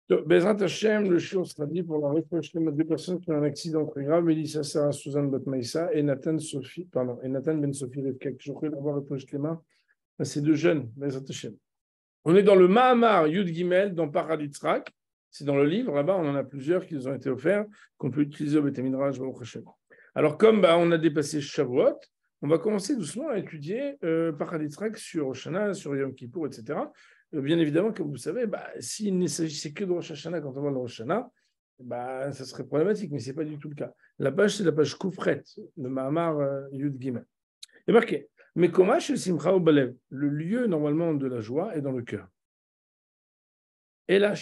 Bezrat Hashem, le shiur sera dit pour la reproche de deux personnes qui ont un accident très grave, Mélissa Sarah Suzanne Batmaïsa et Nathan Ben Sophie Rivka. Je voudrais avoir reproche Clément à ces deux jeunes, Bezrat Hashem. On est dans le Mahamar Yud Gimel, dans Paraditzrak. C'est dans le livre, là-bas, on en a plusieurs qui nous ont été offerts, qu'on peut utiliser au Beth Midrash, Baruch Hashem. Alors, comme on a dépassé Shavuot, on va commencer doucement à étudier Paraditzrak sur Shana, sur Yom Kippour, etc. Bien évidemment, comme vous savez, s'il ne s'agissait que de Rosh Hashanah quand on va le Rosh Hashanah, ça serait problématique, mais ce n'est pas du tout le cas. La page, c'est la page Koufret, le Mahamar Yud Gimel. Il est marqué, Mekomash el Simcha ou Balev, le lieu normalement de la joie est dans le cœur. Et là,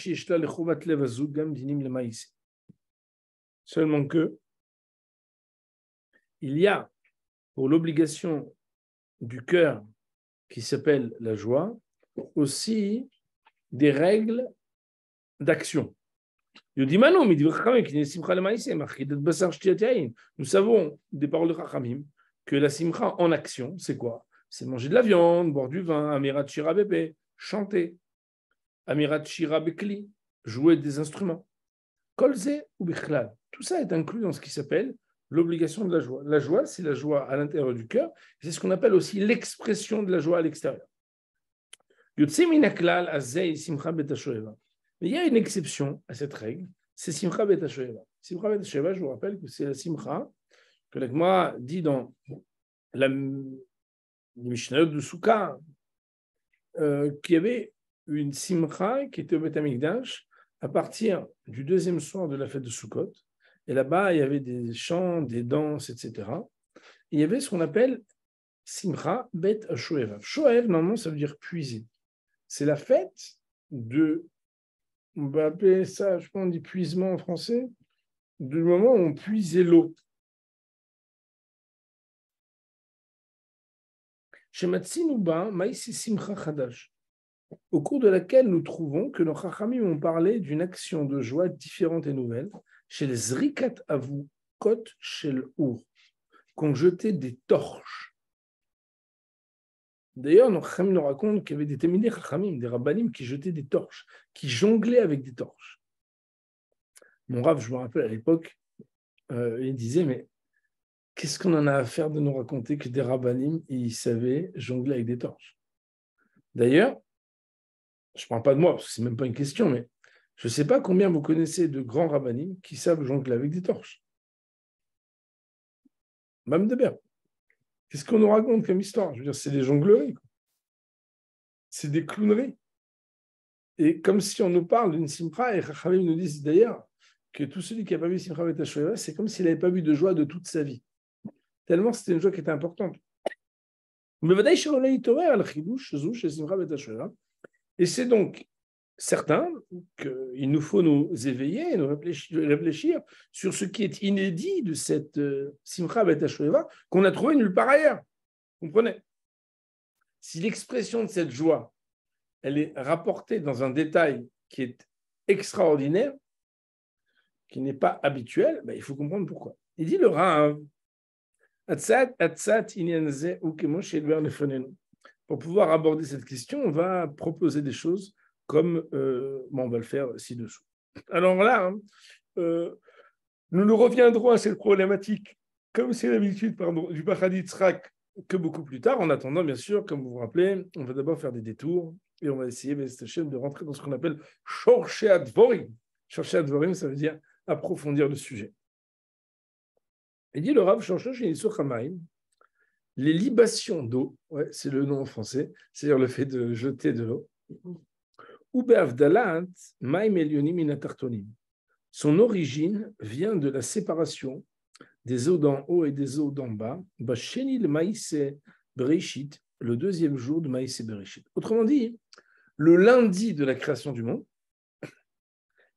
seulement que il y a pour l'obligation du cœur qui s'appelle la joie aussi des règles d'action. Nous savons des paroles de Chachamim que la simcha en action, c'est quoi? C'est manger de la viande, boire du vin, amirat shira bépé, chanter, amirat shira bekli, jouer des instruments. Kolze ou bichlal. Tout ça est inclus dans ce qui s'appelle l'obligation de la joie. La joie, c'est la joie à l'intérieur du cœur. C'est ce qu'on appelle aussi l'expression de la joie à l'extérieur. Mais il y a une exception à cette règle, c'est Simcha Bet HaShoeva. Simcha Bet HaShoeva, je vous rappelle que c'est la Simcha que la Gemara dit dans la Mishnah de Souka, qu'il y avait une Simcha qui était au Beth Amikdash à partir du deuxième soir de la fête de Sukkot. Et là-bas, il y avait des chants, des danses, etc. Et il y avait ce qu'on appelle Simcha Bet HaShoeva. Shoev, normalement, ça veut dire puiser. C'est la fête de, on va appeler ça, je pense, on dit puisement en français, du moment où on puisait l'eau. Au cours de laquelle nous trouvons que nos Chachamim ont parlé d'une action de joie différente et nouvelle chez les Zrikat Avukot Shel Ur, qu'on jetait des torches. D'ailleurs, nos Chachamim nous racontent qu'il y avait des Temidei Chachamim, des Rabbanim qui jetaient des torches, qui jonglaient avec des torches. Mon Rav, je me rappelle à l'époque, il disait, mais qu'est-ce qu'on en a à faire de nous raconter que des Rabbanim, ils savaient jongler avec des torches? D'ailleurs, je ne parle pas de moi, parce que ce n'est même pas une question, mais je ne sais pas combien vous connaissez de grands Rabbanim qui savent jongler avec des torches. Même de bien. Qu'est-ce qu'on nous raconte comme histoire? Je veux dire, c'est des jongleries, quoi. C'est des clowneries. Et comme si on nous parle d'une simcha, et Chachamim nous disent d'ailleurs que tout celui qui n'a pas vu Simcha Bet HaShoeva, c'est comme s'il n'avait pas vu de joie de toute sa vie. Tellement c'était une joie qui était importante. Et c'est donc certain qu'il nous faut nous éveiller et nous réfléchir sur ce qui est inédit de cette Simcha Bet HaShoeva qu'on a trouvé nulle part ailleurs. Comprenez? Si l'expression de cette joie, elle est rapportée dans un détail qui est extraordinaire, qui n'est pas habituel, il faut comprendre pourquoi. Il dit le Rav, pour pouvoir aborder cette question, on va proposer des choses comme on va le faire ci-dessous. Alors là, nous nous reviendrons à cette problématique, comme c'est l'habitude du Paraditzrak, que beaucoup plus tard. En attendant, bien sûr, comme vous vous rappelez, on va d'abord faire des détours et on va essayer de rentrer dans ce qu'on appelle Shorshei Advorim. Shorshei Advorim, ça veut dire approfondir le sujet. Il dit le Rav Shorshei Shenisur Chamaim, les libations d'eau, c'est le nom en français, c'est-à-dire le fait de jeter de l'eau. Ou be'avdalat ma'im elyonim min hatartonim. Son origine vient de la séparation des eaux d'en haut et des eaux d'en bas, Basheni le Maïse Bereshit, le deuxième jour de Maïse Bereshit. Autrement dit, le lundi de la création du monde,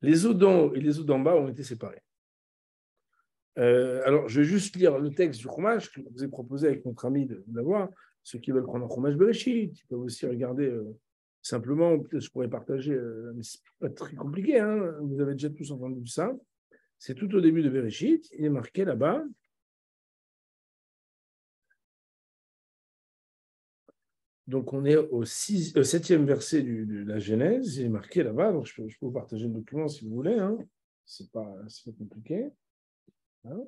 les eaux d'en haut et les eaux d'en bas ont été séparées. Alors, je vais juste lire le texte du Chumash que je vous ai proposé avec notre ami d'avoir. Ceux qui veulent prendre un Chumash Bereshit, ils peuvent aussi regarder simplement, peut-être je pourrais partager, mais ce n'est pas très compliqué, hein, vous avez déjà tous entendu ça. C'est tout au début de Bereshit, il est marqué là-bas. Donc, on est au septième verset de la Genèse. Il est marqué là-bas. Donc, je peux vous partager le document si vous voulez. Hein. C'est pas compliqué. Hein.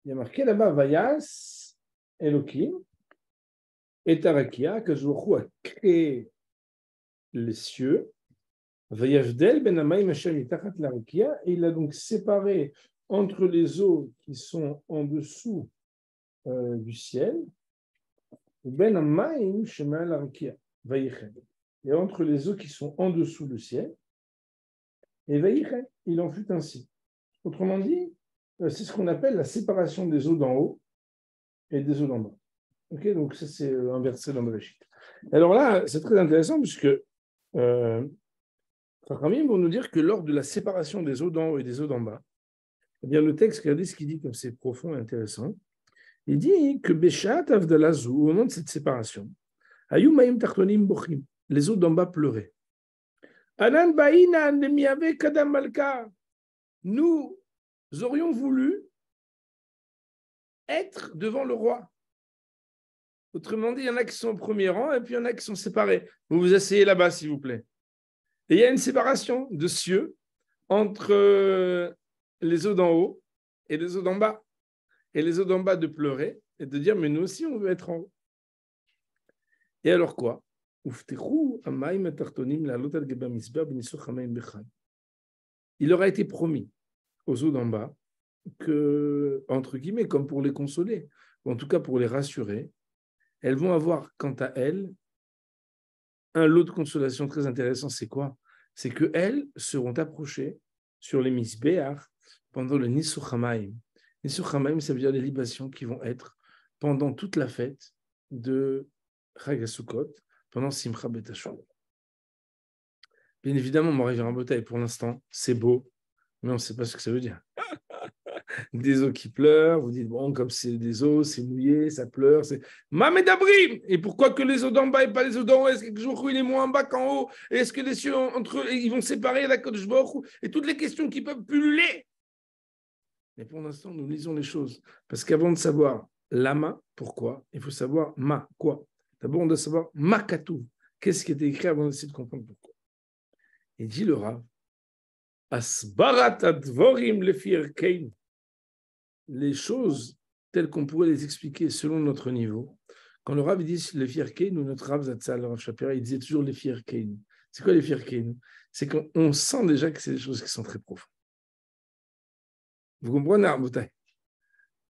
Il y a marqué là-bas Vayas Elohim et Tarakia, que Hu a créé les cieux. Vayavdel ben Amayim Hashem itachat l'arakia, et il a donc séparé entre les eaux qui sont en dessous du ciel, ben Amayim Shema l'arakia, Vayichen, et entre les eaux qui sont en dessous du ciel, et Vayichen, il en fut ainsi. Autrement dit, c'est ce qu'on appelle la séparation des eaux d'en haut et des eaux d'en bas. Ok, donc ça c'est un verset dans Bereshit. Alors là, c'est très intéressant puisque Chachamim vont nous dire que lors de la séparation des eaux d'en haut et des eaux d'en bas, eh bien le texte, regardez ce qu'il dit comme c'est profond et intéressant. Il dit que Beshat Avdalazou, au moment de cette séparation, Ayumaim Tartonim Bochim, les eaux d'en bas pleuraient. Anan Baïnan Miave Kadam Malka, nous aurions voulu être devant le roi. Autrement dit, il y en a qui sont au premier rang et puis il y en a qui sont séparés. Vous vous asseyez là-bas, s'il vous plaît. Et il y a une séparation de cieux entre les eaux d'en haut et les eaux d'en bas. Et les eaux d'en bas de pleurer et de dire, mais nous aussi, on veut être en haut. Et alors quoi? Il leur a été promis aux eaux d'en bas que, entre guillemets, comme pour les consoler, ou en tout cas pour les rassurer, elles vont avoir, quant à elles, un lot de consolation très intéressant. C'est quoi? C'est qu'elles seront approchées sur les misbéach pendant le Nisuchamaim. Nisuchamaim, ça veut dire les libations qui vont être pendant toute la fête de Chag HaSukkot, pendant Simcha Betashua. Bien évidemment, mon révérend Botaï, pour l'instant, c'est beau, mais on ne sait pas ce que ça veut dire. Des eaux qui pleurent, vous dites, bon, comme c'est des eaux, c'est mouillé, ça pleure, c'est... Mamedabrim! Et pourquoi que les eaux d'en bas et pas les eaux d'en haut? Est-ce que jour il est moins en bas qu'en haut? Est-ce que les cieux entre eux, ils vont séparer la Kodesh Baruch Hu? Et toutes les questions qui peuvent pulluler. Mais pour l'instant, nous lisons les choses. Parce qu'avant de savoir lama, pourquoi, il faut savoir ma, quoi. D'abord, on doit savoir ma katou. Qu'est-ce qui était écrit avant d'essayer de comprendre pourquoi. Et dit le Rav, asbarat advorim lefir kein. Les choses telles qu'on pourrait les expliquer selon notre niveau. Quand le Rav dit les firkein, ou notre Rav Zatzal, le Rav Shapira, il disait toujours les firkein. C'est quoi les firkein? C'est qu'on sent déjà que c'est des choses qui sont très profondes. Vous comprenez, Arboutaï,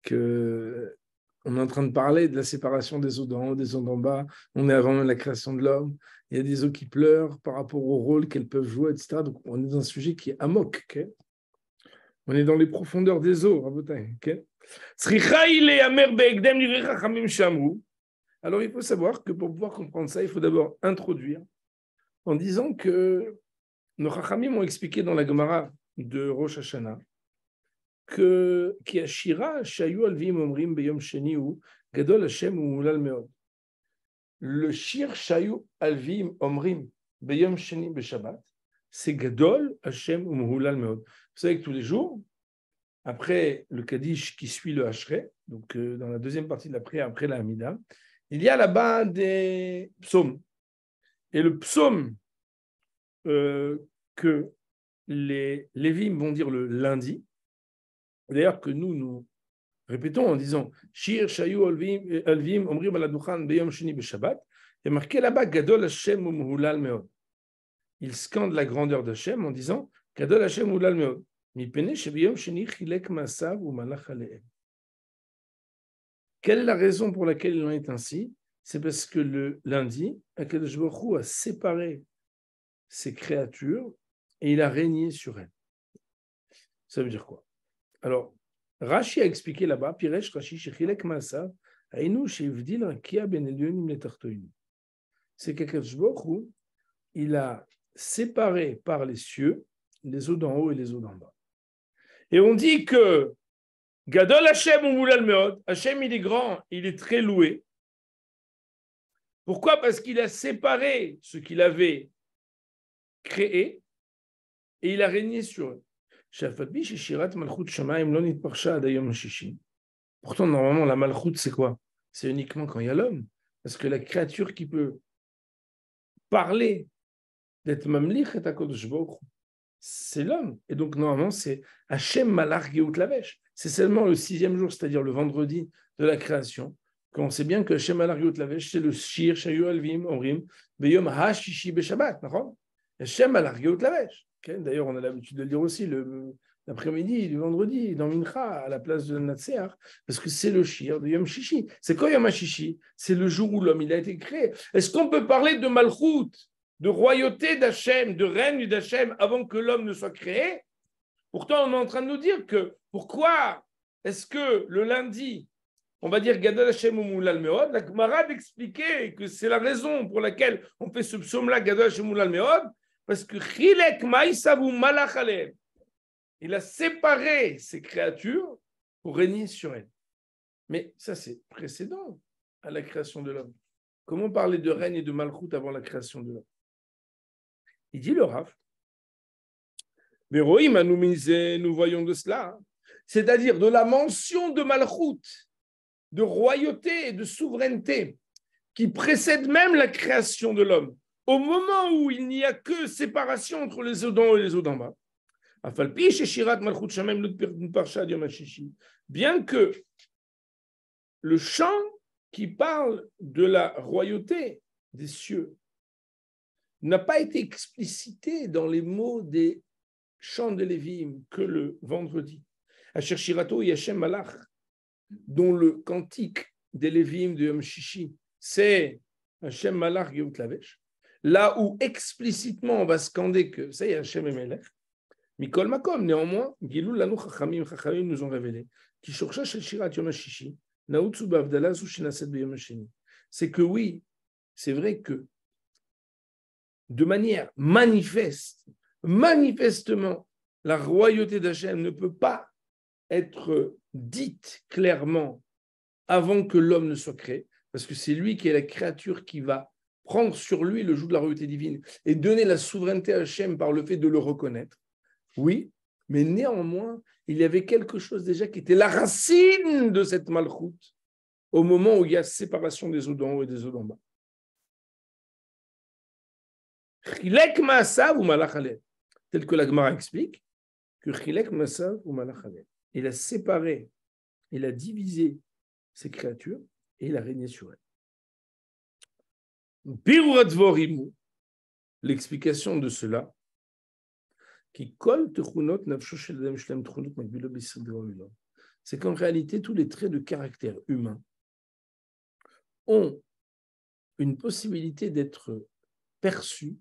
que on est en train de parler de la séparation des eaux d'en haut, des eaux d'en bas. On est avant même la création de l'homme. Il y a des eaux qui pleurent par rapport au rôle qu'elles peuvent jouer, etc. Donc, on est dans un sujet qui est amok. Okay? On est dans les profondeurs des eaux, Arboutaï. Okay? Alors, il faut savoir que pour pouvoir comprendre ça, il faut d'abord introduire en disant que nos Chachamim ont expliqué dans la Gemara de Rosh Hashanah que qui Ashira Shayu Alvim Omrim Beyom Sheni ou Gadol Hashem ou Mulal Meod. Le Shir Shayu Alvim Omrim Beyom Sheni Beshabbat, c'est Gadol Hashem ou Mulal Meod. Vous savez que tous les jours, après le Kaddish qui suit le Hachrei, donc dans la deuxième partie de la prière, après la Hamida, il y a là-bas des psaumes. Et le psaume que les Lévim vont dire le lundi, d'ailleurs que nous répétons en disant Shir Shayu Alvim Omrim Aladouchan Beyom Sheni Beshabbat, il y a marqué là-bas Gadol Hashem ou Muhulal Meod. Il scande la grandeur d'Hashem en disant Gadol Hashem Muhulal Meod. Mipene Shebeyom Sheni Chilek Masav ou Malach Alehem. Quelle est la raison pour laquelle il en est ainsi? C'est parce que le lundi, Akadosh Baruch Hu a séparé ses créatures et il a régné sur elles. Ça veut dire quoi? Alors, Rashi a expliqué là-bas, Piresh Rashi Shechilek Maasav, Ainu Shevdil Rakia Ben Elyonim Letartoim. C'est qu'Akadosh Baruch Hu, il a séparé par les cieux les eaux d'en haut et les eaux d'en bas. Et on dit que Gadol Hashem ou Moulal Meod, Hashem il est grand, il est très loué. Pourquoi? Parce qu'il a séparé ce qu'il avait créé et il a régné sur eux. Pourtant, normalement, la malchoute, c'est quoi? C'est uniquement quand il y a l'homme. Parce que la créature qui peut parler d'être mamlich et Akadosh Baruch Hu, c'est l'homme. Et donc, normalement, c'est Hachem Malach Geout Lavesh. C'est seulement le 6e jour, c'est-à-dire le vendredi de la création, qu'on sait bien que Hachem Malach Geout Lavesh, c'est le Shir, Shayu Alvim, Omrim, Beyom HaShishi Beshabbat, d'accord? Hachem Malach Geout Lavesh. D'ailleurs, on a l'habitude de le dire aussi l'après-midi, du vendredi, dans Mincha, à la place de Natseach, parce que c'est le Shir de Yom Shishi. C'est quoi Yom HaShishi? C'est le jour où l'homme il a été créé. Est-ce qu'on peut parler de Malchut, de royauté d'Hachem, de règne d'Hachem avant que l'homme ne soit créé? Pourtant, on est en train de nous dire que pourquoi est-ce que le lundi, on va dire Gadol Hachem ou Moulal Meod, la Gemara d'expliquer que c'est la raison pour laquelle on fait ce psaume-là, Gadol Hachem ou Moulal Meod, parce que Chilek Maïsavu Malach Aleem, il a séparé ses créatures pour régner sur elles. Mais ça, c'est précédent à la création de l'homme. Comment parler de règne et de malchut avant la création de l'homme? Il dit le Rav, Véroïm, nous voyons de cela, c'est-à-dire de la mention de malchut, de royauté et de souveraineté qui précède même la création de l'homme. Au moment où il n'y a que séparation entre les eaux d'en haut et les eaux d'en bas, bien que le chant qui parle de la royauté des cieux n'a pas été explicité dans les mots des chants de Lévim que le vendredi. Asher Shirato Yashem Malach, dont le cantique des Lévim de Yom Shishi, c'est Hashem Malach Geout Lavesh, là où explicitement on va scander que ça y est, Hashem est Melech. Mikol Makom, néanmoins, Gilul Lanu Chachamim nous ont révélé qui Shorsha Shel Shirat Yom HaShishi, Nautsu Bavdala Sushinaset B'Yom HaSheni. C'est que oui, c'est vrai que de manière manifestement, la royauté d'Hachem ne peut pas être dite clairement avant que l'homme ne soit créé, parce que c'est lui qui est la créature qui va prendre sur lui le joug de la royauté divine et donner la souveraineté à Hachem par le fait de le reconnaître. Oui, mais néanmoins, il y avait quelque chose déjà qui était la racine de cette malchoute au moment où il y a séparation des eaux d'en haut et des eaux d'en bas. Chilek Maasav ou Malach Alev, tel que la Gemara explique, que Chilek Maasav ou Malach Alev, il a séparé, il a divisé ces créatures et il a régné sur elles. Birurat Dvorimu, l'explication de cela, qui colle Techunot Nafsho Shel Adam Shlem Techunot Makbilo B'Yisrael Devorullah, c'est qu'en réalité, tous les traits de caractère humain ont une possibilité d'être perçus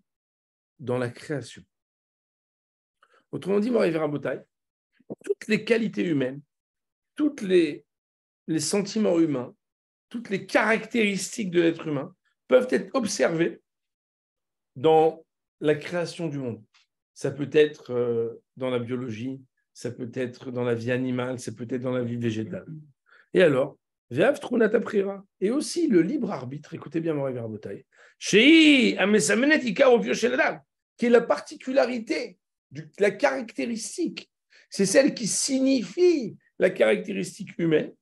dans la création. Autrement dit, Moray Verabotai, toutes les qualités humaines, tous les sentiments humains, toutes les caractéristiques de l'être humain peuvent être observées dans la création du monde. Ça peut être dans la biologie, ça peut être dans la vie animale, ça peut être dans la vie végétale. Et alors, Ve'av Trunat Aprira, et aussi le libre arbitre, écoutez bien Moray Verabotai, Shei Amesamenet Ikar Ovio Shel Adam, qui est la particularité, la caractéristique, c'est celle qui signifie la caractéristique humaine.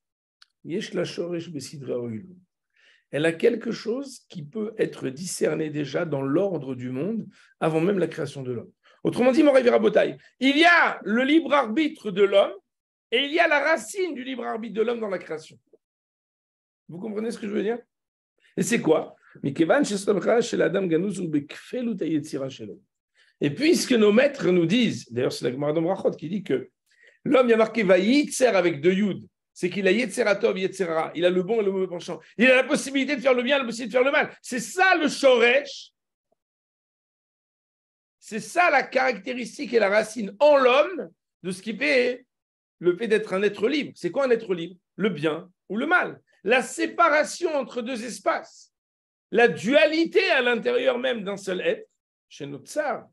Elle a quelque chose qui peut être discerné déjà dans l'ordre du monde avant même la création de l'homme. Autrement dit, Moray Verabotai, il y a le libre arbitre de l'homme et il y a la racine du libre arbitre de l'homme dans la création. Vous comprenez ce que je veux dire? Et c'est quoi? Et puisque nos maîtres nous disent, d'ailleurs c'est la Gemara d'Omrachot qui dit que l'homme, il y a marqué Vayitzer avec deux yud, c'est qu'il a Yetzeratov, Yetzerara, il a le bon et le mauvais penchant, il a la possibilité de faire le bien, la possibilité de faire le mal. C'est ça le shoresh, c'est ça la caractéristique et la racine en l'homme de ce qui fait le fait d'être un être libre. C'est quoi un être libre? Le bien ou le mal. La séparation entre deux espaces. La dualité à l'intérieur même d'un seul être, chez notre tsar,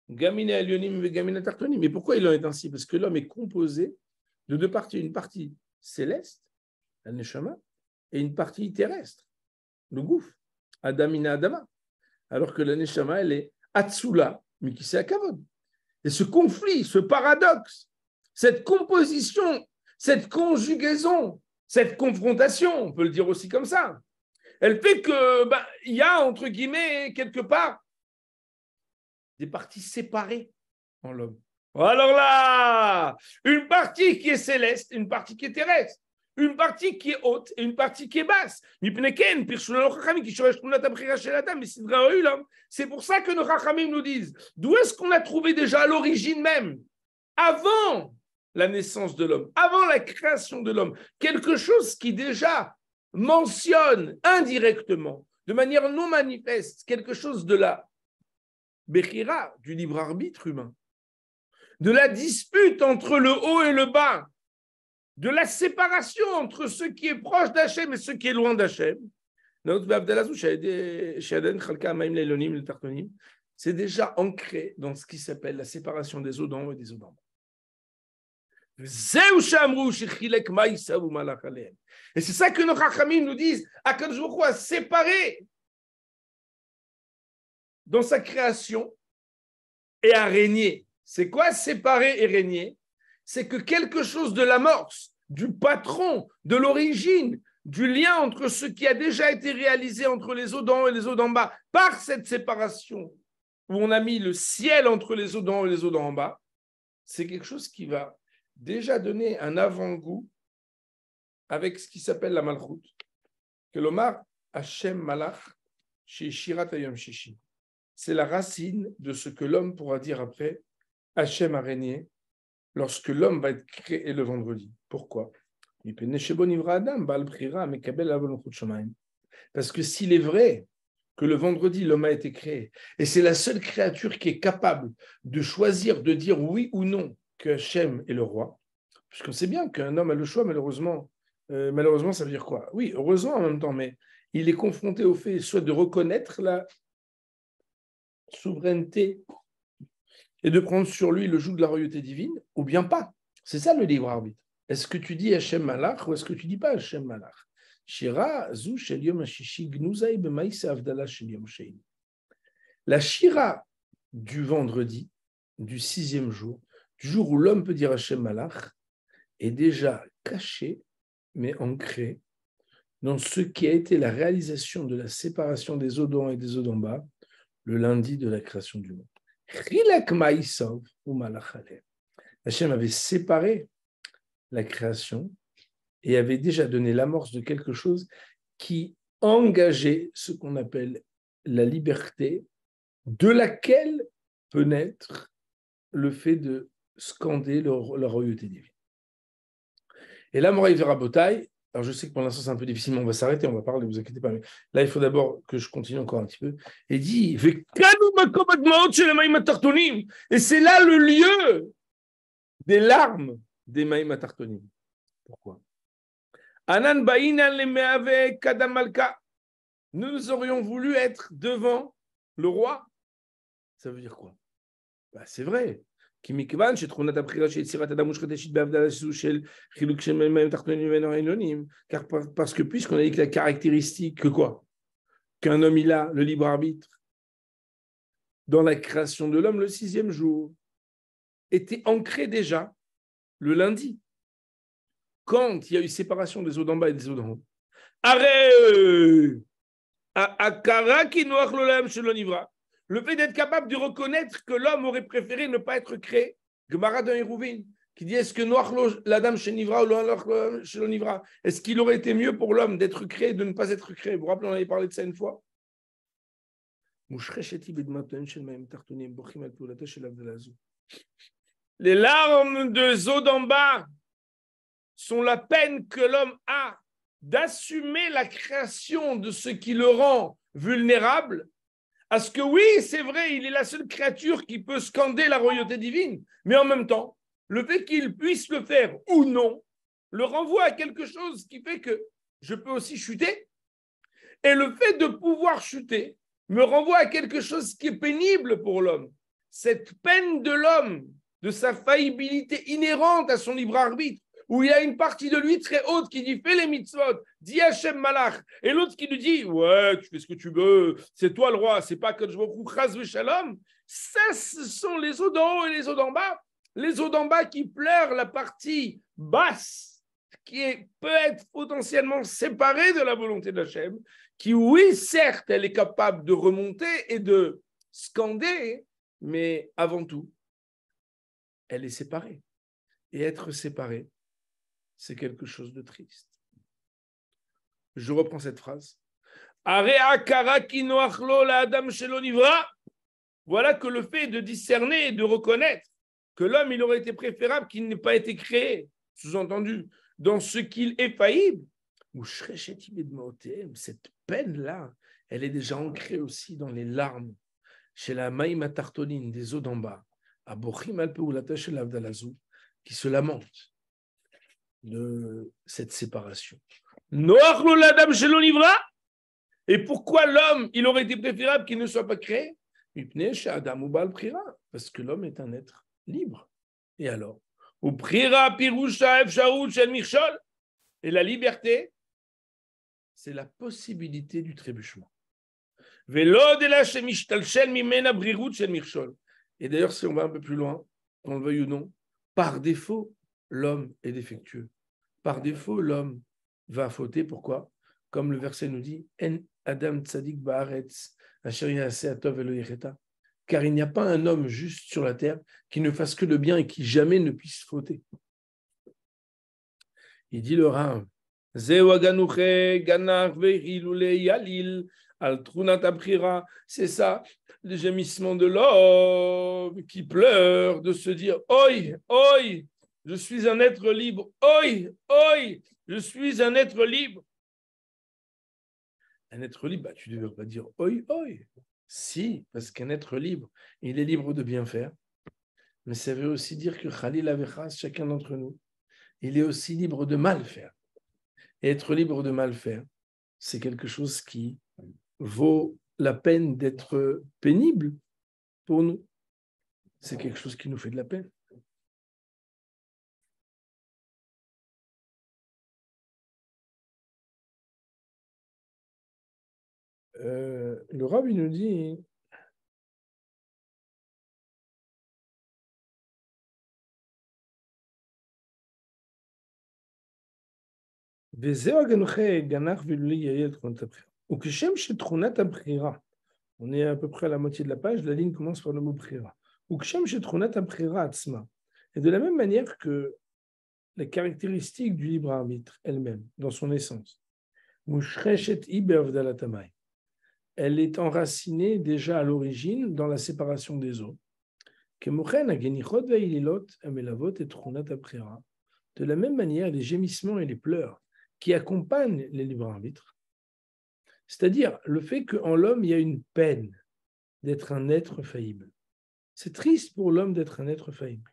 Gamine Alionim et Gamine Tartonim. Mais pourquoi il en est ainsi? Parce que l'homme est composé de deux parties. Une partie céleste, la Neshama, et une partie terrestre, le gouffre, Adamina Adama. Alors que la Neshama, elle est Atsula, mais qui c'est Akavod. Et ce conflit, ce paradoxe, cette composition cette conjugaison, cette confrontation, on peut le dire aussi comme ça, elle fait que il y a, entre guillemets, quelque part, des parties séparées en l'homme. Alors là, une partie qui est céleste, une partie qui est terrestre, une partie qui est haute et une partie qui est basse. C'est pour ça que nos Chachamim nous disent, d'où est-ce qu'on a trouvé déjà à l'origine même, avant la naissance de l'homme, avant la création de l'homme, quelque chose qui déjà mentionne indirectement, de manière non manifeste, quelque chose de la Bechira, du libre arbitre humain, de la dispute entre le haut et le bas, de la séparation entre ce qui est proche d'Hachem et ce qui est loin d'Hachem. C'est déjà ancré dans ce qui s'appelle la séparation des eaux d'en haut et des eaux d'en bas. Et c'est ça que nos Chachamim nous disent, Akadosh Baruch Hu a séparé dans sa création et a régné. C'est quoi séparer et régner? C'est que quelque chose de l'amorce, du patron, de l'origine, du lien entre ce qui a déjà été réalisé entre les eaux d'en haut et les eaux d'en bas, par cette séparation, où on a mis le ciel entre les eaux d'en haut et les eaux d'en bas, c'est quelque chose qui va déjà donner un avant-goût avec ce qui s'appelle la Malchut, que l'Omar Hashem Malach chez Shirat Hayom Shishi. C'est la racine de ce que l'homme pourra dire après, Hashem a régné, lorsque l'homme va être créé le vendredi. Pourquoi? Parce que s'il est vrai que le vendredi, l'homme a été créé, et c'est la seule créature qui est capable de choisir, de dire oui ou non que Hashem est le roi, puisqu'on sait bien qu'un homme a le choix, malheureusement, ça veut dire quoi? Oui, heureusement en même temps, mais il est confronté au fait soit de reconnaître la souveraineté et de prendre sur lui le joug de la royauté divine, ou bien pas. C'est ça le libre arbitre. Est-ce que tu dis Hashem Malach ou est-ce que tu dis pas Hashem Malach? Shira zu shel yom hashishi gnuzai b'maïse avdala shel yom sheini. La shira du vendredi, du 6e jour, du jour où l'homme peut dire Hashem Malach, est déjà cachée, mais ancrée dans ce qui a été la réalisation de la séparation des eaux d'en haut et des eaux d'en bas, le lundi de la création du monde. Hachem avait séparé la création et avait déjà donné l'amorce de quelque chose qui engageait ce qu'on appelle la liberté, de laquelle peut naître le fait de scander la royauté divine. Et là, Moraï Verabotai, alors je sais que pour l'instant c'est un peu difficile, mais on va s'arrêter, on va parler, ne vous inquiétez pas. Mais là, il faut d'abord que je continue encore un petit peu. Et dit, et c'est là le lieu des larmes des Maïm Atartonim. Pourquoi? Nous aurions voulu être devant le roi. Ça veut dire quoi? C'est vrai. Car parce que puisqu'on a dit que la caractéristique, que quoi? Qu'un homme il a le libre arbitre dans la création de l'homme le 6e jour, était ancré déjà le lundi, quand il y a eu séparation des eaux d'en bas et des eaux d'en haut. Le fait d'être capable de reconnaître que l'homme aurait préféré ne pas être créé, Gemara d'un Hérouvin, qui dit est-ce que Noach l'Adam chez Nivra ou Noach chez l'Onivra, est-ce qu'il aurait été mieux pour l'homme d'être créé, de ne pas être créé? Vous vous rappelez, on avait parlé de ça une fois. Les larmes de eau d'en bas sont la peine que l'homme a d'assumer la création de ce qui le rend vulnérable. À ce que oui, c'est vrai, il est la seule créature qui peut scander la royauté divine, mais en même temps, le fait qu'il puisse le faire ou non, le renvoie à quelque chose qui fait que je peux aussi chuter. Et le fait de pouvoir chuter me renvoie à quelque chose qui est pénible pour l'homme. Cette peine de l'homme, de sa faillibilité inhérente à son libre arbitre, où il y a une partie de lui très haute qui dit fais les mitzvot, dis Hashem Malach, et l'autre qui lui dit ouais, tu fais ce que tu veux, c'est toi le roi, c'est pas que je me chas v'shalom. Ça, ce sont les eaux d'en haut et les eaux d'en bas Les eaux d'en bas qui pleurent la partie basse, peut être potentiellement séparée de la volonté de Hachem, qui, oui, certes, elle est capable de remonter et de scander, mais avant tout, elle est séparée. Et être séparée, c'est quelque chose de triste. Je reprends cette phrase. Voilà que le fait de discerner et de reconnaître que l'homme, il aurait été préférable qu'il n'ait pas été créé, sous-entendu, dans ce qu'il est faillible, cette peine-là, elle est déjà ancrée aussi dans les larmes, chez la Maïma Tartonine, des eaux d'en bas, à Bochim Alpeoulata chez l'Avdalazou, qui se lamente de cette séparation. Et pourquoi l'homme, il aurait été préférable qu'il ne soit pas créé? Parce que l'homme est un être libre. Et alors? Et la liberté, c'est la possibilité du trébuchement. Et d'ailleurs, si on va un peu plus loin, qu'on le veuille ou non, par défaut, l'homme est défectueux. Par défaut, l'homme va fauter. Pourquoi? Comme le verset nous dit, En Adam Tzadik Baaretz, car il n'y a pas un homme juste sur la terre qui ne fasse que le bien et qui jamais ne puisse fauter. Il dit le Rav, c'est ça, le gémissement de l'homme qui pleure, de se dire oi, oi, je suis un être libre, oi, oi, je suis un être libre. Un être libre, tu ne devrais pas dire oi, oi. Si, parce qu'un être libre, il est libre de bien faire, mais ça veut aussi dire que Khalil Avechas, chacun d'entre nous, il est aussi libre de mal faire. Et être libre de mal faire, c'est quelque chose qui vaut la peine d'être pénible pour nous. C'est quelque chose qui nous fait de la peine. Le Rav, il nous dit... On est à peu près à la moitié de la page, la ligne commence par le mot Bchira. Et de la même manière que la caractéristique du libre arbitre elle-même, dans son essence, elle est enracinée déjà à l'origine dans la séparation des eaux. De la même manière, les gémissements et les pleurs qui accompagnent les libres arbitres, c'est-à-dire le fait qu'en l'homme, il y a une peine d'être un être faillible. C'est triste pour l'homme d'être un être faillible.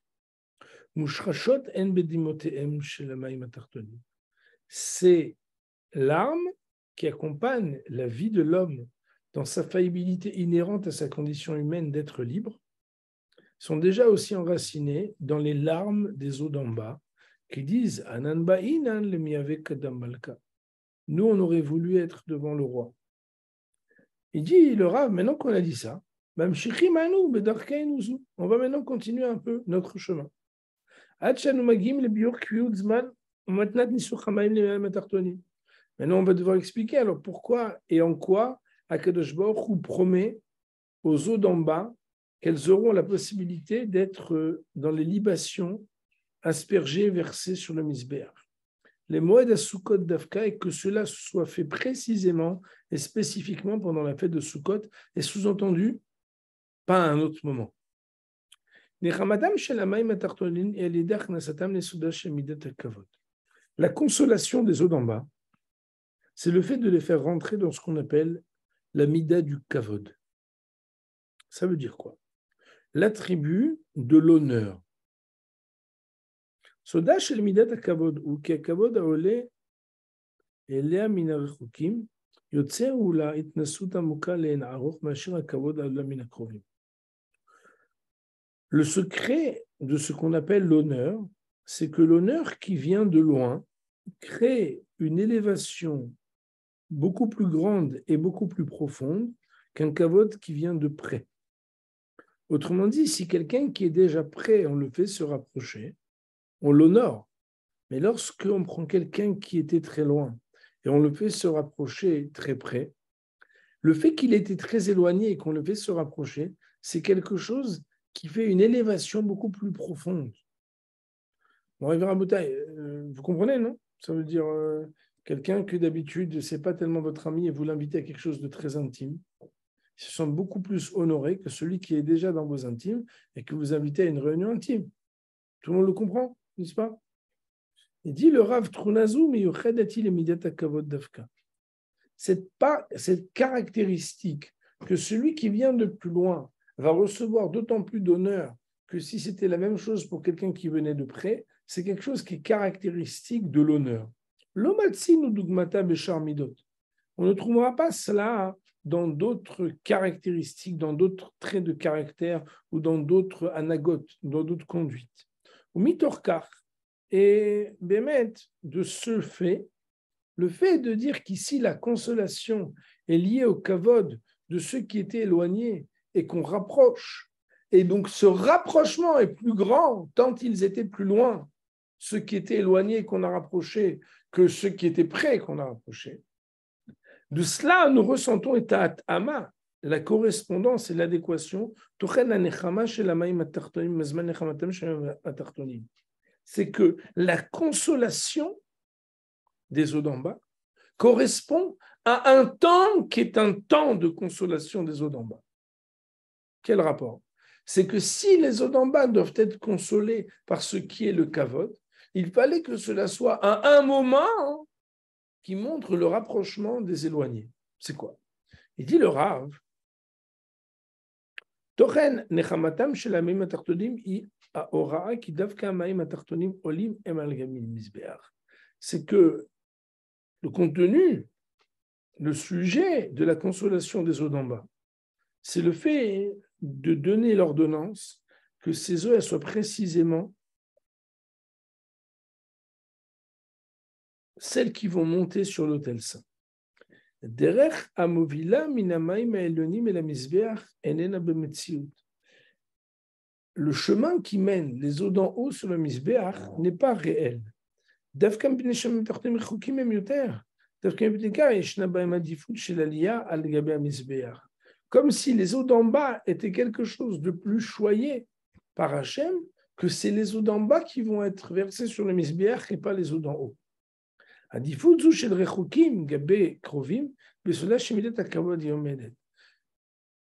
Ces larmes qui accompagnent la vie de l'homme dans sa faillibilité inhérente à sa condition humaine d'être libre sont déjà aussi enracinées dans les larmes des eaux d'en bas qui disent nous, on aurait voulu être devant le roi. Il dit, le Rav, maintenant qu'on a dit ça, on va maintenant continuer un peu notre chemin. Maintenant, on va devoir expliquer alors pourquoi et en quoi Akadosh Baruch Hu promet aux eaux d'en bas qu'elles auront la possibilité d'être dans les libations aspergées, versées sur le misbéach. Les moeds à Sukkot d'Afka et que cela soit fait précisément et spécifiquement pendant la fête de Sukkot et sous-entendu, pas à un autre moment. La consolation des eaux d'en bas, c'est le fait de les faire rentrer dans ce qu'on appelle la mida du kavod. Ça veut dire quoi? L'attribut de l'honneur. סודה של מידת הכבוד הוא כי הכבוד העולה אליה מן הרחוקים יוצר אולי התנסות עמוקה לאין ערוך מאשר הכבוד העולה מן הקרובים. Le secret de ce qu'on appelle l'honneur, c'est que l'honneur qui vient de loin crée une élévation beaucoup plus grande et beaucoup plus profonde qu'un kavod qui vient de près. Autrement dit, si quelqu'un qui est déjà prêt, on le fait se rapprocher, on l'honore. Mais lorsqu'on prend quelqu'un qui était très loin et on le fait se rapprocher très près, le fait qu'il était très éloigné et qu'on le fait se rapprocher, c'est quelque chose qui fait une élévation beaucoup plus profonde. Bon, vous comprenez, non? Ça veut dire quelqu'un que d'habitude, ce n'est pas tellement votre ami et vous l'invitez à quelque chose de très intime. Ils se sentent beaucoup plus honorés que celui qui est déjà dans vos intimes et que vous invitez à une réunion intime. Tout le monde le comprend, n'est-ce pas? Il dit le Rav Trunazu, mais cette caractéristique que celui qui vient de plus loin va recevoir d'autant plus d'honneur que si c'était la même chose pour quelqu'un qui venait de près, c'est quelque chose qui est caractéristique de l'honneur. L'omatsin ou dugmata bechar midot. On ne trouvera pas cela dans d'autres caractéristiques, dans d'autres traits de caractère ou dans d'autres anagotes, dans d'autres conduites. Ou mitorkar. Et Bémet, de ce fait, le fait de dire qu'ici la consolation est liée au kavod de ceux qui étaient éloignés et qu'on rapproche, et donc ce rapprochement est plus grand tant ils étaient plus loin, ceux qui étaient éloignés et qu'on a rapprochés, que ceux qui étaient près qu'on a rapprochés. De cela, nous ressentons etat ama, la correspondance et l'adéquation, c'est que la consolation des eaux d'en bas correspond à un temps qui est un temps de consolation des eaux d'en bas. Quel rapport? C'est que si les eaux d'en bas doivent être consolées par ce qui est le kavod, il fallait que cela soit à un moment qui montre le rapprochement des éloignés. C'est quoi? Il dit le Rav, Tochen nechamatam shel hamayim atartonim hi haoraa ki davka hamayim atartonim olim em al gamim mizbeach. C'est que le contenu, le sujet de la consolation des eaux d'en bas, c'est le fait de donner l'ordonnance que ces eaux elles soient précisément celles qui vont monter sur l'autel saint. Derech amovila minamayim ha'elyonim el hamizbeach enena bemetziut. Le chemin qui mène les eaux d'en haut sur le misbeach n'est pas réel. Davka b'nei shamim tartonim rechukim hem yoter. Davka b'nei kar yeshna b'hem adifut shel aliyah al gabe hamizbeach. Comme si les eaux d'en bas étaient quelque chose de plus choyé par Hachem, que c'est les eaux d'en bas qui vont être versées sur le misbeach et pas les eaux d'en haut. Adifut zu shel rechukim gabe krovim besola shemidat hakavod yomedet.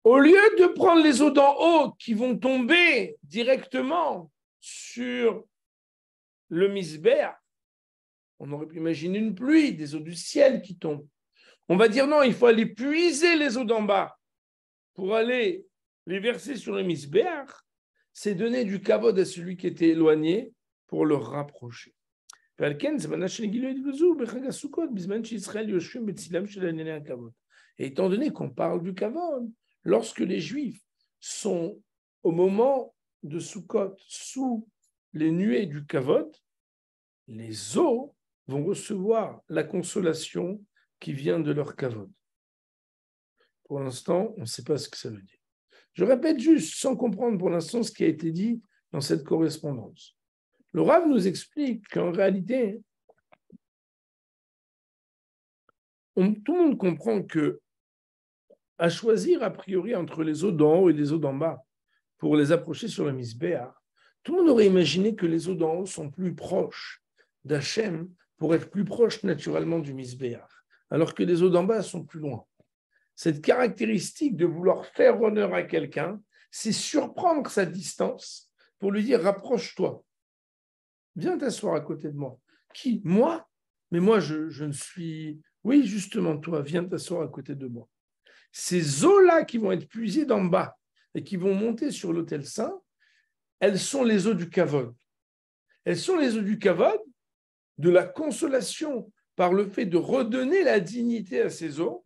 Au lieu de prendre les eaux d'en haut qui vont tomber directement sur le misbeach, on aurait pu imaginer une pluie, des eaux du ciel qui tombent. On va dire non, il faut aller puiser les eaux d'en bas pour aller les verser sur le misbeach. C'est donner du kavod à celui qui était éloigné pour le rapprocher. Et étant donné qu'on parle du kavod, lorsque les Juifs sont au moment de Sukkot sous les nuées du kavod, les eaux vont recevoir la consolation qui vient de leur kavod. Pour l'instant, on ne sait pas ce que ça veut dire. Je répète juste, sans comprendre pour l'instant ce qui a été dit dans cette correspondance. Le Rav nous explique qu'en réalité, tout le monde comprend que à choisir a priori entre les eaux d'en haut et les eaux d'en bas pour les approcher sur le misbéach, tout le monde aurait imaginé que les eaux d'en haut sont plus proches d'Hachem pour être plus proches naturellement du misbéach, alors que les eaux d'en bas sont plus loin. Cette caractéristique de vouloir faire honneur à quelqu'un, c'est surprendre sa distance pour lui dire rapproche-toi, viens t'asseoir à côté de moi. Qui? Moi? Mais moi, je ne suis... Oui, justement, toi, viens t'asseoir à côté de moi. Ces eaux-là qui vont être puisées d'en bas et qui vont monter sur l'autel saint, elles sont les eaux du kavod. Elles sont les eaux du kavod, de la consolation par le fait de redonner la dignité à ces eaux,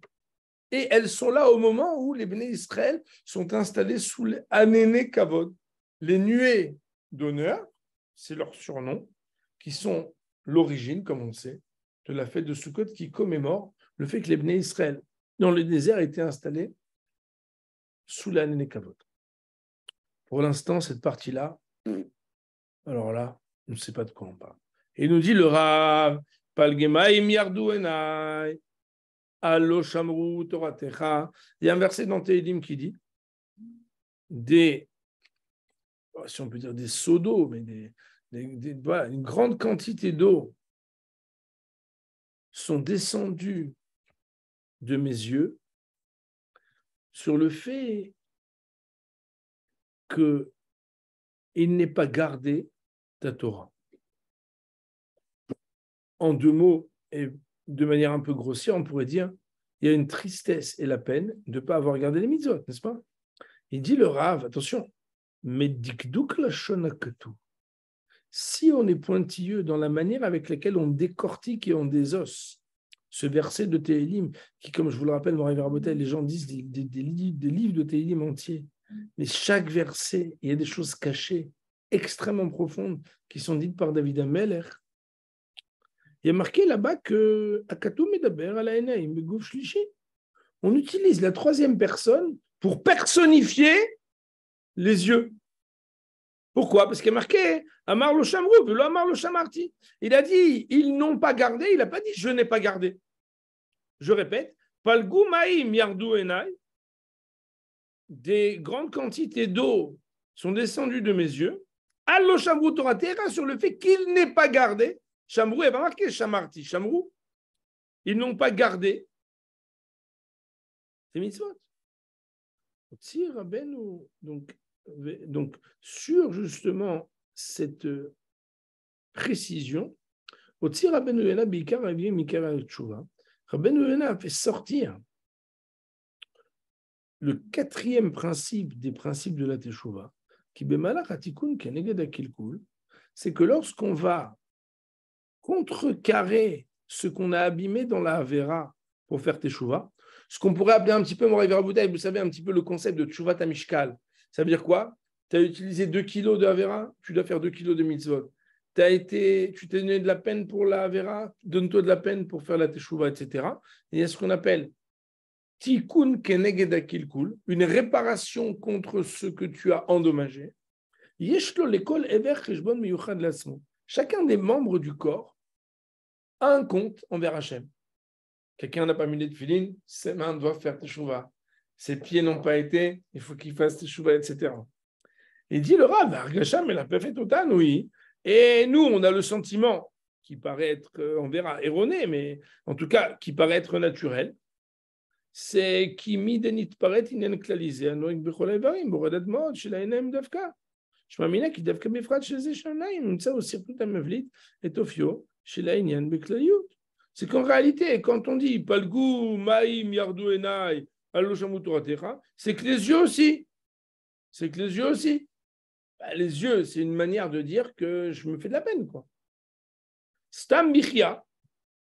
et elles sont là au moment où les Bnei Israël sont installés sous les Anéné Kavod, les nuées d'honneur, c'est leur surnom, qui sont l'origine, comme on sait, de la fête de Sukkot qui commémore le fait que les Bnei Israël dans le désert étaient installés sous l'Anéné Kavod. Pour l'instant, cette partie-là, alors là, on ne sait pas de quoi on parle. Et il nous dit le Rav, Palgemaim yardu enai, allo shamru toratecha. Il y a un verset dans Tehillim qui dit si on peut dire des seaux d'eau, mais voilà, une grande quantité d'eau sont descendus de mes yeux sur le fait qu'il n'ait pas gardé ta Torah. En deux mots, et de manière un peu grossière, on pourrait dire il y a une tristesse et la peine de ne pas avoir gardé les mitzvot, n'est-ce pas? Il dit le Rav, attention, mais dikduk la shonakatu. Si on est pointilleux dans la manière avec laquelle on décortique et on désosse ce verset de Tehillim, qui, comme je vous le rappelle, dans Rabotai, les gens disent des livres de Tehillim entiers, mais chaque verset, il y a des choses cachées, extrêmement profondes, qui sont dites par David Ameller. Il y a marqué là-bas que on utilise la troisième personne pour personnifier les yeux. Pourquoi? Parce qu'il y a marqué Amar lo shamru, velo amar lo shamarti. Il a dit ils n'ont pas gardé, il n'a pas dit je n'ai pas gardé. Je répète, Palgu maim yardu enai, des grandes quantités d'eau sont descendues de mes yeux. Al lo shamru toratera, sur le fait qu'il n'ait pas gardé. Shamru, il va marquer shamarti. Shamru, ils n'ont pas gardé ces mitzvot. Donc, sur justement cette précision, Rabbeinu Yonah a fait sortir le quatrième principe des principes de la Teshuvah, qui c'est que lorsqu'on va contrecarrer ce qu'on a abîmé dans la Havera pour faire Teshuvah, ce qu'on pourrait appeler un petit peu, vous savez, un petit peu le concept de Teshuvat HaMishkal. Ça veut dire quoi? Tu as utilisé 2 kilos de Havera, tu dois faire 2 kilos de mitzvot. Tu t'es donné de la peine pour la Havera, donne-toi de la peine pour faire la Teshuvah, etc. Et il y a ce qu'on appelle Tikkun keneged hakilkul, une réparation contre ce que tu as endommagé. Yeshlo lekol ever cheshbon miyuchad lasmo. Chacun des membres du corps a un compte envers Hachem. Quelqu'un n'a pas mis les tefilines, ses mains doivent faire teshuvah. Ses pieds n'ont pas été, il faut qu'il fasse teshuvah, etc. Il dit le Rav, Argacham, elle a pas fait autant, oui. Et nous, on a le sentiment qui paraît être, on verra, erroné, mais en tout cas, qui paraît être naturel. C'est qui midenit paret inen klalisé, anoik bechol evarim, boradat mod, shel hainaim davka. שמאמינה כי דווקא בפרט של זה שעיניים נמצא au circuit המבליט את אופיו של העניין בכלליות. C'est qu'en réalité, quand on dit Palgu, Maïm, Yardu Enai, Allo Shamu Toratecha, c'est que les yeux aussi. C'est que les yeux aussi. Ben, les yeux, c'est une manière de dire que je me fais de la peine, quoi. Stam Bichia,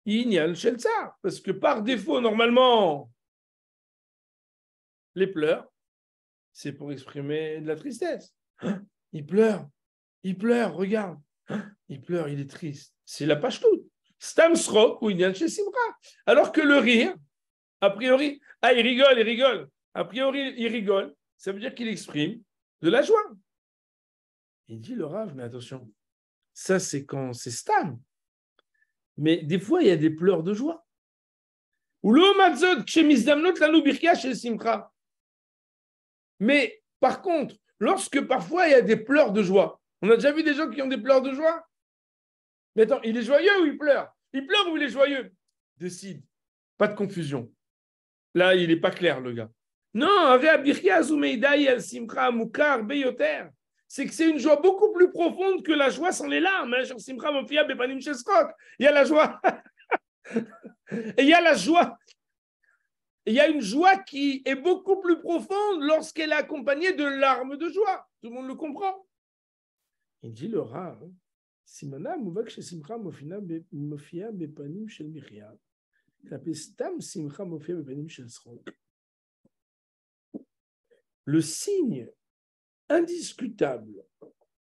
Inyan Shel Tsar. Parce que par défaut, normalement, les pleurs, c'est pour exprimer de la tristesse. Il pleure, regarde. Il pleure, il est triste. C'est la pashtout. Stam srok ou inyan chez simra. Alors que le rire, a priori, il rigole. A priori, il rigole. Ça veut dire qu'il exprime de la joie. Il dit le Rav, mais attention, ça c'est quand c'est stam. Mais des fois, il y a des pleurs de joie. Ou lo matzot chez misdamnot lanu birkia chez simra. Mais par contre, lorsque parfois il y a des pleurs de joie, on a déjà vu des gens qui ont des pleurs de joie. Mais attends, il est joyeux ou il pleure? Il pleure ou il est joyeux? Décide. Pas de confusion. Là, il n'est pas clair, le gars. Non, c'est que c'est une joie beaucoup plus profonde que la joie sans les larmes. Il y a la joie. Et il y a la joie. Il y a une joie qui est beaucoup plus profonde lorsqu'elle est accompagnée de larmes de joie. Tout le monde le comprend. Il dit le Rav, Simana mouvak chez Simcha mofia bepanim shel Miriam. Stam Simcha mofia bepanim shel Srok. Le signe indiscutable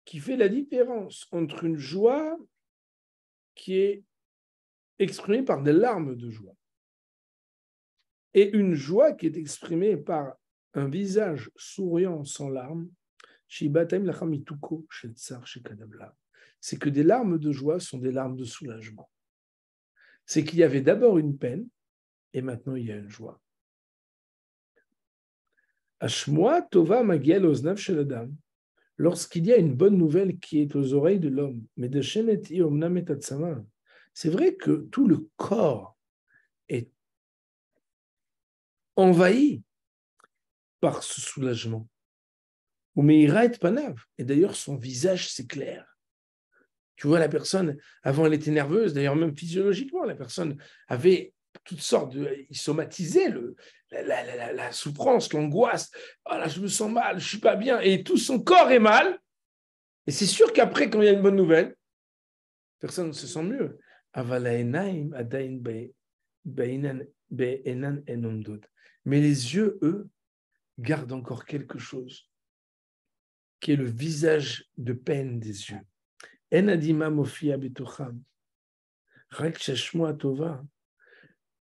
qui fait la différence entre une joie qui est exprimée par des larmes de joie et une joie qui est exprimée par un visage souriant sans larmes, c'est que des larmes de joie sont des larmes de soulagement. C'est qu'il y avait d'abord une peine et maintenant il y a une joie. Ashmoa tova magiel oznav shel adam. Lorsqu'il y a une bonne nouvelle qui est aux oreilles de l'homme, mais de shenet i omnam et tatsama, c'est vrai que tout le corps est envahi par ce soulagement. Et d'ailleurs, son visage s'éclaire. Tu vois, la personne, avant, elle était nerveuse, d'ailleurs, même physiologiquement, la personne avait toutes sortes de. Il somatisait la souffrance, l'angoisse. Oh là, je me sens mal, je ne suis pas bien. Et tout son corps est mal. Et c'est sûr qu'après, quand il y a une bonne nouvelle, personne ne se sent mieux. Mais les yeux, eux, gardent encore quelque chose, qui est le visage de peine des yeux.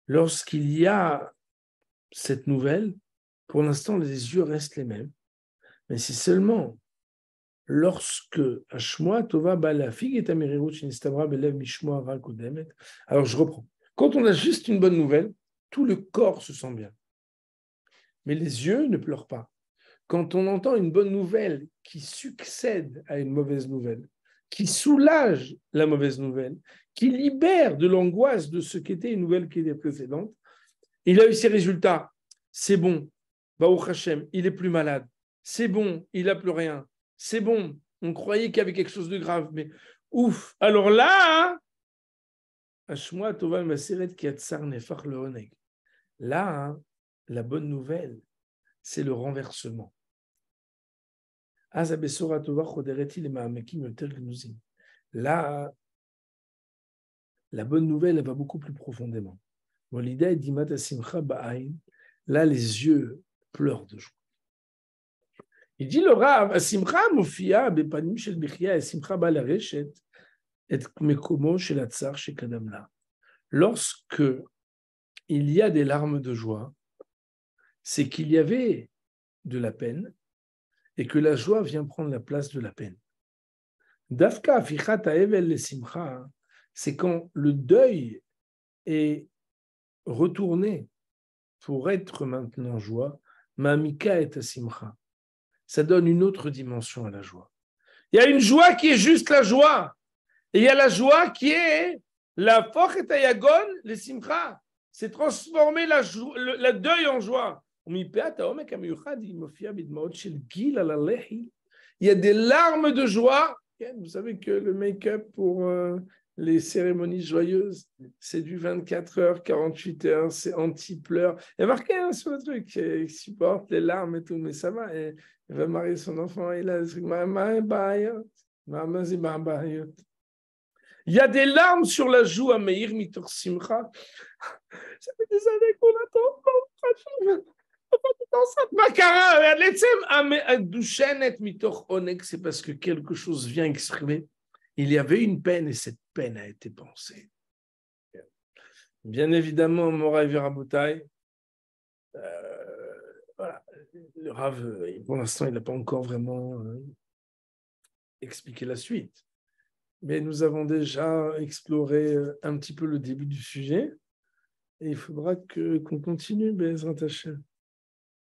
Lorsqu'il y a cette nouvelle, pour l'instant, les yeux restent les mêmes. Mais c'est seulement lorsque alors je reprends. Quand on a juste une bonne nouvelle, tout le corps se sent bien. Mais les yeux ne pleurent pas. Quand on entend une bonne nouvelle qui succède à une mauvaise nouvelle, qui soulage la mauvaise nouvelle, qui libère de l'angoisse de ce qu'était une nouvelle qui était précédente, il a eu ses résultats. C'est bon. Baruch Hashem, il est plus malade. C'est bon, il n'a plus rien. C'est bon, on croyait qu'il y avait quelque chose de grave, mais ouf. Alors là, là, la bonne nouvelle, c'est le renversement. Là, la bonne nouvelle, elle va beaucoup plus profondément. Là, les yeux pleurent de joie. Il dit le Rav, Simcha mofia bepanim shel bichia et Simcha ba lareshet et mekomo shel atzar shekadam la. Lorsque il y a des larmes de joie, c'est qu'il y avait de la peine et que la joie vient prendre la place de la peine. Dafka afichat ha'evel le simcha, c'est quand le deuil est retourné pour être maintenant joie. Ma'amika et simcha. Ça donne une autre dimension à la joie. Il y a une joie qui est juste la joie. Et il y a la joie qui est la fochet hayagon, le simcha. C'est transformer la deuil en joie. Il y a des larmes de joie. Vous savez que le make-up pour les cérémonies joyeuses, c'est du 24 heures, 48 heures, c'est anti-pleurs. Il y a marqué sur le truc, il supporte les larmes et tout, mais ça va. Il va marier son enfant, il a le truc, il y a des larmes sur la joue à Meir Mitor Simcha. Ça fait des années qu'on attend. C'est parce que quelque chose vient exprimer. Il y avait une peine et cette peine a été pensée. Bien évidemment, Moraï Verabotai, voilà, le Rav, pour l'instant, il n'a pas encore vraiment expliqué la suite. Mais nous avons déjà exploré un petit peu le début du sujet et il faudra qu'on continue, Bezrat Hashem.